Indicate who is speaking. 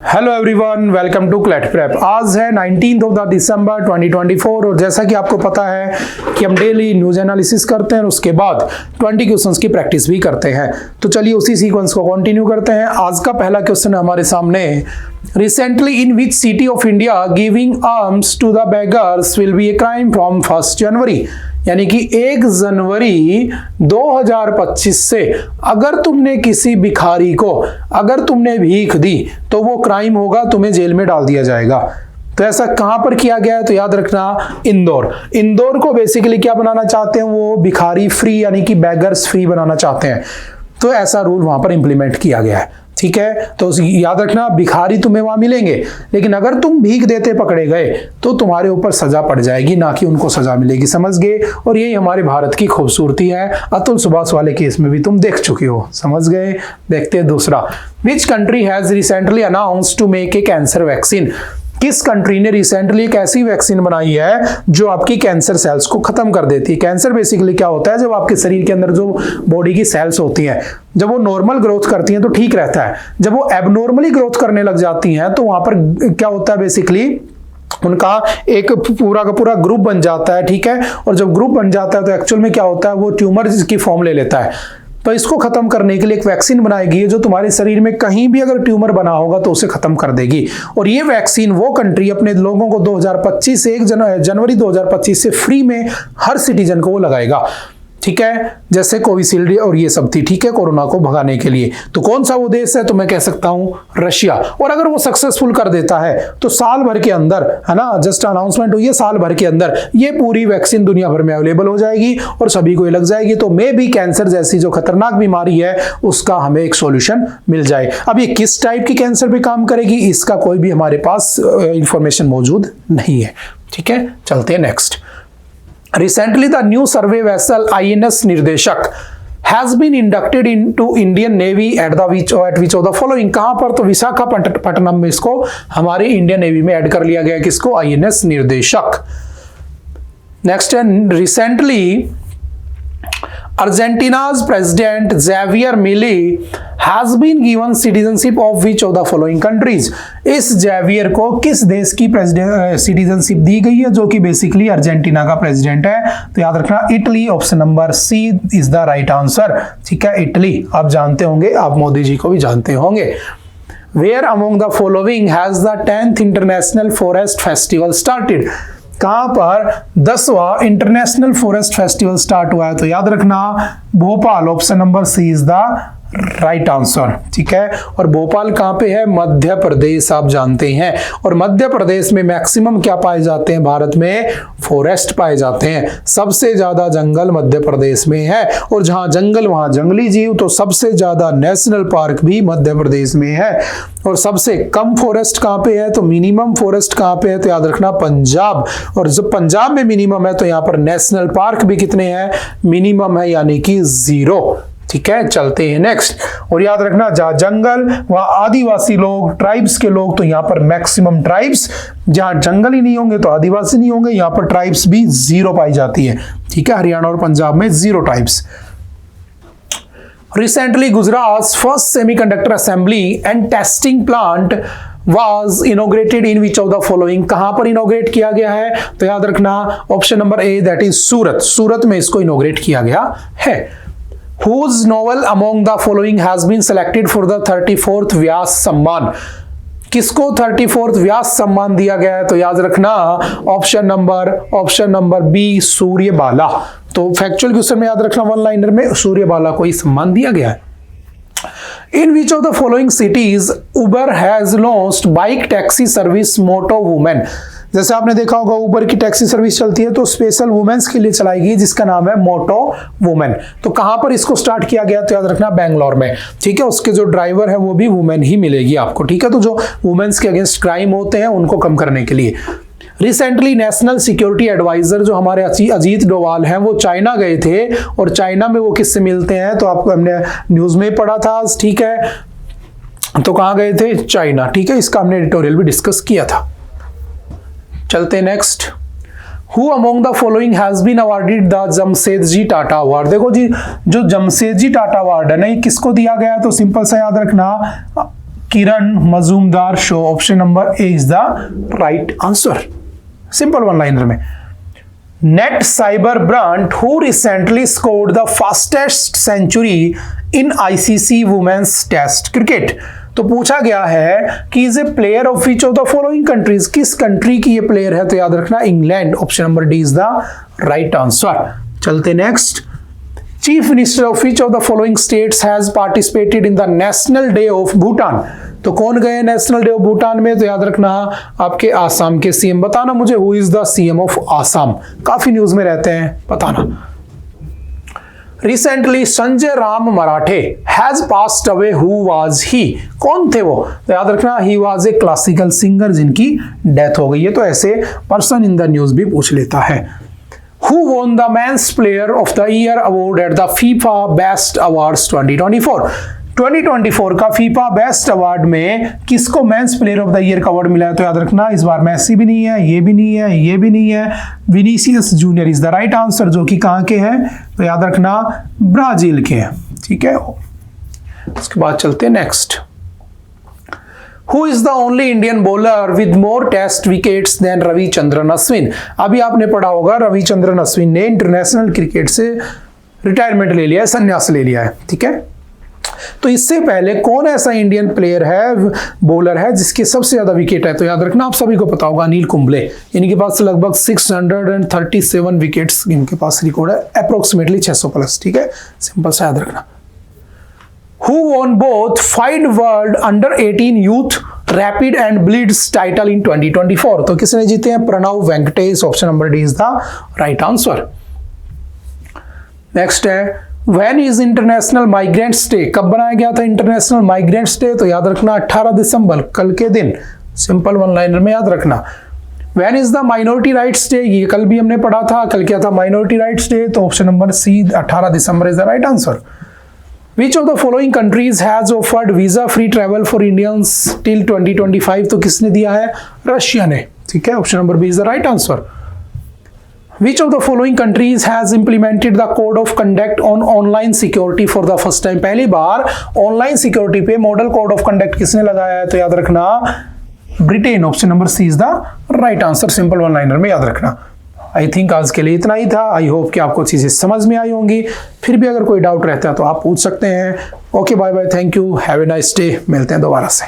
Speaker 1: Hello everyone, welcome to CLAT prep. आज है 19 of December 2024 और जैसा कि आपको पता है कि हम डेली न्यूज एनालिसिस करते हैं और उसके बाद 20 क्वेश्चंस की प्रैक्टिस भी करते हैं। तो चलिए उसी सीक्वेंस को कंटिन्यू करते हैं। आज का पहला क्वेश्चन है हमारे सामने, recently in which city of India giving arms to the beggars will be a crime from 1 January, यानी कि 1 जनवरी 2025 से अगर तुमने किसी भिखारी को अगर तुमने भीख दी तो वो क्राइम होगा, तुम्हें जेल में डाल दिया जाएगा। तो ऐसा कहां पर किया गया है? तो याद रखना, इंदौर को बेसिकली क्या बनाना चाहते हैं? वो भिखारी फ्री यानी कि बेगर्स फ्री बनाना चाहते हैं। तो ऐसा रूल वहां पर इंप्लीमेंट किया गया है। ठीक है, तो याद रखना, भिखारी तुम्हें वहां मिलेंगे, लेकिन अगर तुम भीख देते पकड़े गए तो तुम्हारे ऊपर सजा पड़ जाएगी, ना कि उनको सजा मिलेगी। समझ गए? और यही हमारे भारत की खूबसूरती है। अतुल सुभाष वाले केस में भी तुम देख चुके हो। समझ गए? देखते हैं दूसरा, which country has recently announced to make a cancer vaccine. किस कंट्री ने रिसेंटली एक ऐसी वैक्सीन बनाई है जो आपकी कैंसर सेल्स को खत्म कर देती है? कैंसर बेसिकली क्या होता है? जब आपके शरीर के अंदर जो बॉडी की सेल्स होती हैं, जब वो नॉर्मल ग्रोथ करती हैं तो ठीक रहता है। जब वो एबनॉर्मली ग्रोथ करने लग जाती हैं तो वहां पर क्या होता है? बेसिकली उनका एक पूरा का पूरा ग्रुप बन जाता है। ठीक है, और जब ग्रुप बन जाता है तो एक्चुअल में क्या होता है? वो ट्यूमर की फॉर्म ले लेता है। तो इसको खत्म करने के लिए एक वैक्सीन बनाई गई है जो तुम्हारे शरीर में कहीं भी अगर ट्यूमर बना होगा तो उसे खत्म कर देगी। और ये वैक्सीन वो कंट्री अपने लोगों को 2025 से 1 जनवरी 2025 से फ्री में हर सिटीजन को वो लगाएगा। ठीक है, जैसे कोविशील्ड और ये सब थी। ठीक है, कोरोना को भगाने के लिए। तो कौन सा वो देश है? तो मैं कह सकता हूं रशिया। और अगर वो सक्सेसफुल कर देता है तो साल भर के अंदर, है ना, जस्ट अनाउंसमेंट हुई है, साल भर के अंदर ये पूरी वैक्सीन दुनिया भर में अवेलेबल हो जाएगी और सभी को ये लग जाएगी। तो मे भी कैंसर जैसी जो खतरनाक बीमारी है उसका हमें एक सॉल्यूशन मिल जाए। अब ये किस टाइप की कैंसर पे काम करेगी इसका कोई भी हमारे पास इंफॉर्मेशन मौजूद नहीं है। ठीक है, चलते हैं next. Recently, the new survey vessel INS निर्देशक has been inducted into Indian Navy at which of the following। कहां पर? तो विशाखापट्टनम में इसको हमारे इंडियन नेवी में ऐड कर लिया गया। किसको? INS निर्देशक। नेक्स्ट है, recently Argentina's president Javier Milei has been given citizenship of which of the following countries। इस जेवियर को किस देश की सिटीजनशिप दी गई है जो कि बेसिकली अर्जेंटीना का प्रेसिडेंट है? तो याद रखना, Italy. Option number C is the right answer. ठीक है, इटली। आप जानते होंगे, आप मोदी जी को भी जानते होंगे। Where among the following has the 10th International Forest Festival started। कहां पर 10वां इंटरनेशनल फॉरेस्ट फेस्टिवल स्टार्ट हुआ है? तो याद रखना, Bhopal. Option number C is the right answer. ठीक है, और भोपाल कहां पे है? मध्य प्रदेश, आप जानते हैं। और मध्य प्रदेश में मैक्सिमम क्या पाए जाते हैं? भारत में फॉरेस्ट पाए जाते हैं। सबसे ज्यादा जंगल मध्य प्रदेश में है, और जहां जंगल वहां जंगली जीव। तो सबसे ज्यादा नेशनल पार्क भी मध्य प्रदेश में है। और सबसे कम फॉरेस्ट कहां पे है? तो मिनिमम फॉरेस्ट कहां पे है? तो याद रखना, पंजाब। और जब पंजाब में मिनिमम है तो यहां पर नेशनल पार्क भी कितने हैं? मिनिमम है, यानी कि 0। ठीक है, चलते हैं नेक्स्ट। और याद रखना, जहां जंगल वहां आदिवासी लोग, ट्राइब्स के लोग। तो यहां पर मैक्सिमम ट्राइब्स, जहां जंगल ही नहीं होंगे तो आदिवासी नहीं होंगे, यहां पर ट्राइब्स भी 0 पाई जाती है। ठीक है, हरियाणा और पंजाब में 0 tribes. Recently, Gujarat's first semiconductor assembly and testing plant was inaugurated in which of the following। कहां पर इनोग्रेट किया गया है? तो याद रखना, option number A, that is Surat. Surat में इसको इनोग्रेट किया गया है। Whose novel among the following has been selected for the 34th व्यास सम्मान। किसको 34th व्यास सम्मान दिया गया है? तो याद रखना, ऑप्शन नंबर बी, सूर्यबाला। तो फैक्चुअल क्वेश्चन में याद रखना, वन लाइनर में सूर्यबाला को ही सम्मान दिया गया है। In which of the following cities Uber has launched bike taxi service motto women। जैसे आपने देखा होगा उबर की टैक्सी सर्विस चलती है तो स्पेशल वुमेन्स के लिए चलाई गई, जिसका नाम है मोटो वुमेन। तो कहां पर इसको स्टार्ट किया गया? तो याद रखना, बेंगलोर में। ठीक है, उसके जो ड्राइवर है वो भी वुमेन ही मिलेगी आपको। ठीक है, तो जो वुमेन्स के अगेंस्ट क्राइम होते हैं उनको कम करने के लिए। रिसेंटली नेशनल सिक्योरिटी एडवाइजर जो हमारे अजीत डोवाल हैं वो चाइना गए थे, और चाइना में वो किससे मिलते हैं? तो आपको हमने न्यूज में पढ़ा था। ठीक है, तो कहां गए थे? चाइना। ठीक है, इसका हमने एडिटोरियल भी डिस्कस किया था। चलते next. Who among the following has been awarded the Jamshedji Tata award. देखो जी, जो जमशेदजी टाटा अवार्ड है ना, ये किसको दिया गया है? तो सिंपल सा याद रखना, Kiran Majumdar Shaw. Option number A is the right answer. Simple one liner में। Nat Sciver Brunt who recently scored the fastest century in ICC women's test cricket. तो पूछा गया है कि is a player of which of the following countries, किस country की ये player है, तो याद रखना England. Option number D is the right answer. चलते next. Chief minister of which of the following states has participated in the national day of Bhutan. तो कौन गए नेशनल डे ऑफ भूटान में, तो याद रखना आपके आसाम के सीएम। बताना मुझे who is the CM of Assam, काफी न्यूज में रहते हैं, बताना। Recently Sanjay Ram Marathe has passed away, who was he, कौन थे वो, तो याद रखना he was a classical singer जिनकी डेथ हो गई है। तो ऐसे पर्सन इन द न्यूज भी पूछ लेता है। Who won the Men's Player of the Year award at the FIFA Best Awards 2024? 2024 का फीफा बेस्ट अवार्ड में किसको men's player of the year का अवार्ड मिला है, तो याद रखना इस बार मेसी भी नहीं है, ये भी नहीं है, ये भी नहीं है, Vinicius junior is the right answer, जो कि कहाँ के हैं, तो याद रखना ब्राजील के हैं। ठीक है, उसके बाद चलते हैं next. Who is the only Indian bowler with more test wickets than Ravichandran Ashwin? अभी आपने पढ़ा होगा रविचंद्रन अश्विन ने इंटरनेशनल क्रिकेट से रिटायरमेंट ले लिया है, संन्यास ले लिया है। ठीक है, तो इससे पहले कौन ऐसा इंडियन प्लेयर है, बॉलर है, जिसके सबसे ज्यादा विकेट है, तो याद रखना आप सभी को पता होगा अनिल कुंबले। इनके पास लगभग 637 विकेट्स इनके पास रिकॉर्ड है, अप्रोक्सीमेटली 600 प्लस। ठीक है, सिंपल सा याद रखना। Who won both FIDE World Under-18 Youth Rapid and Blitz title in 2024? तो किसने जीते हैं, Pranav Venkatesh. Option number D is the right answer. Next है When is international migrants day, कब बनाया गया था इंटरनेशनल माइग्रेंट्स डे, तो याद रखना 18 दिसंबर, कल के दिन। सिंपल वन लाइनर में याद रखना। When is the minority rights day, ये कल भी हमने पढ़ा था, कल क्या था माइनॉरिटी राइट्स डे, तो option number C 18 December is the right answer. Which of the following countries has offered visa free travel for Indians till 2025? तो किसने दिया है, रशिया ने। ठीक है, option number B is the right answer. Which of the following countries has implemented the code of conduct on online security for the first time? पहली बार online security पे मॉडल कोड ऑफ कंडक्ट किसने लगाया है, तो याद रखना Britain. Option number C is the right answer. Simple one liner में याद रखना। आई थिंक आज के लिए इतना ही था। आई होप कि आपको चीजें समझ में आई होंगी। फिर भी अगर कोई डाउट रहता है तो आप पूछ सकते हैं। Okay, bye bye, thank you, have a nice day. मिलते हैं दोबारा से।